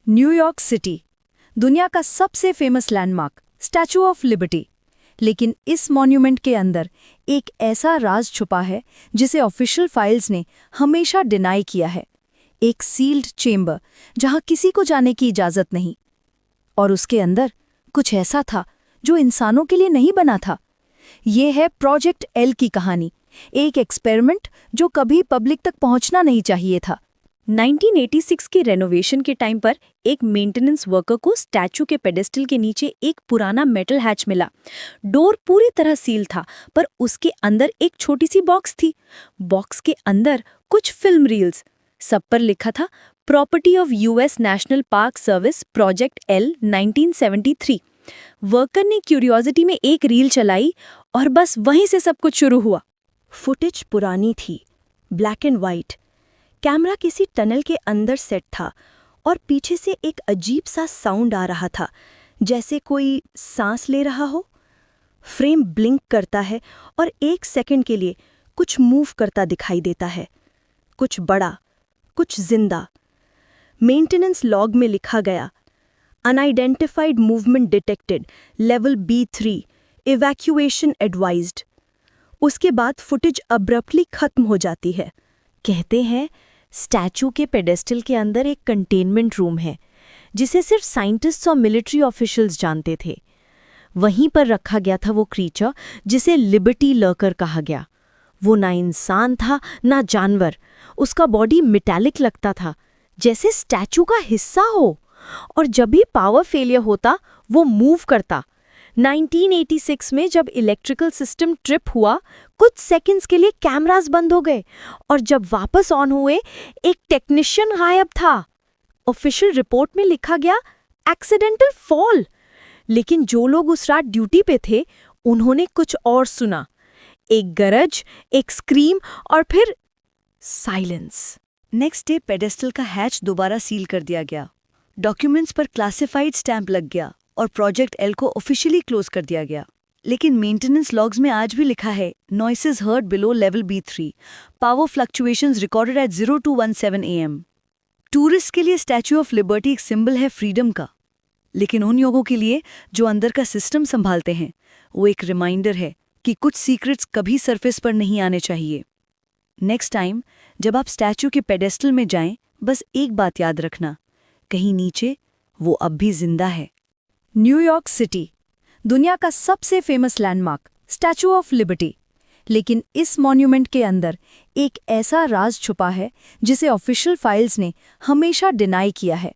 New York city, दुनिया का सबसे famous landmark statue of liberty. लेकिन इस मॉन्यूमेंट के अंदर एक ऐसा राज छुपा है जिसे ऑफिशियल फाइल्स ने हमेशा डिनाई किया है। एक सील्ड चेंबर जहां किसी को जाने की इजाजत नहीं। और उसके अंदर कुछ ऐसा था जो इंसानों के लिए नहीं बना था। ये है प्रोजेक्ट एल की कहानी, एक एक्सपेरिमेंट जो कभी पब्लिक तक पहुंचना नहीं चाहिए था। 1986 के रेनोवेशन के टाइम पर एक मेंटेनेंस वर्कर को स्टैचू के पेडेस्टल के नीचे एक पुराना मेटल हैच मिला। डोर पूरी तरह सील था, पर उसके अंदर एक छोटी सी बॉक्स थी। बॉक्स के अंदर कुछ फिल्म रील्स, सब पर लिखा था property of US national park service project L 1973। Worker ने क्यूरियोसिटी में एक रील चलाई और बस वहीं से सब कुछ शुरू हुआ। फुटेज पुरानी थी, ब्लैक एंड वाइट। कैमरा किसी टनल के अंदर सेट था और पीछे से एक अजीब सा साउंड आ रहा था, जैसे कोई सांस ले रहा हो। फ्रेम ब्लिंक करता है और एक सेकंड के लिए कुछ मूव करता दिखाई देता है, कुछ बड़ा, कुछ जिंदा। मेंटेनेंस लॉग में लिखा गया, unidentified movement detected, level B3, evacuation advised. उसके बाद फुटेज अब्रप्टली खत्म हो जाती है। कहते हैं स्टैचू के पेडेस्टल के अंदर एक कंटेनमेंट रूम है जिसे सिर्फ साइंटिस्ट्स और मिलिट्री ऑफिशियल्स जानते थे। वहीं पर रखा गया था वो क्रीचर जिसे लिबर्टी लर्कर कहा गया। वो ना इंसान था ना जानवर। उसका बॉडी मेटालिक लगता था, जैसे स्टैचू का हिस्सा हो, और जब भी पावर फेलियर होता वो मूव करता। 1986 में जब इलेक्ट्रिकल सिस्टम ट्रिप हुआ, कुछ सेकंड्स के लिए कैमरास बंद हो गए और जब वापस ऑन हुए एक टेक्नीशियन गायब था। ऑफिशियल रिपोर्ट में लिखा गया एक्सीडेंटल फॉल, लेकिन जो लोग उस रात ड्यूटी पे थे उन्होंने कुछ और सुना। एक गरज, एक स्क्रीम और फिर साइलेंस। नेक्स्ट डे पेडेस्टल का हैच दोबारा सील कर दिया गया। डॉक्यूमेंट्स पर क्लासिफाइड स्टैंप लग गया और प्रोजेक्ट एल को ऑफिशियली क्लोज कर दिया गया। लेकिन मेंटेनेंस लॉग्स में आज भी लिखा है noises heard below level B3, power fluctuations recorded at 0217 AM। Tourist के लिए स्टैचू ऑफ लिबर्टी एक सिंबल है फ्रीडम का, लेकिन उन लोगों के लिए जो अंदर का सिस्टम संभालते हैं वो एक रिमाइंडर है कि कुछ सीक्रेट्स कभी सरफेस पर नहीं आने चाहिए। नेक्स्ट टाइम जब आप स्टैचू के पेडेस्टल में जाएं, बस एक बात याद रखना, कहीं नीचे वो अब भी जिंदा है। न्यूयॉर्क सिटी, दुनिया का सबसे famous landmark statue of liberty. लेकिन इस मॉन्यूमेंट के अंदर एक ऐसा राज छुपा है जिसे ऑफिशियल फाइल्स ने हमेशा डिनाई किया है।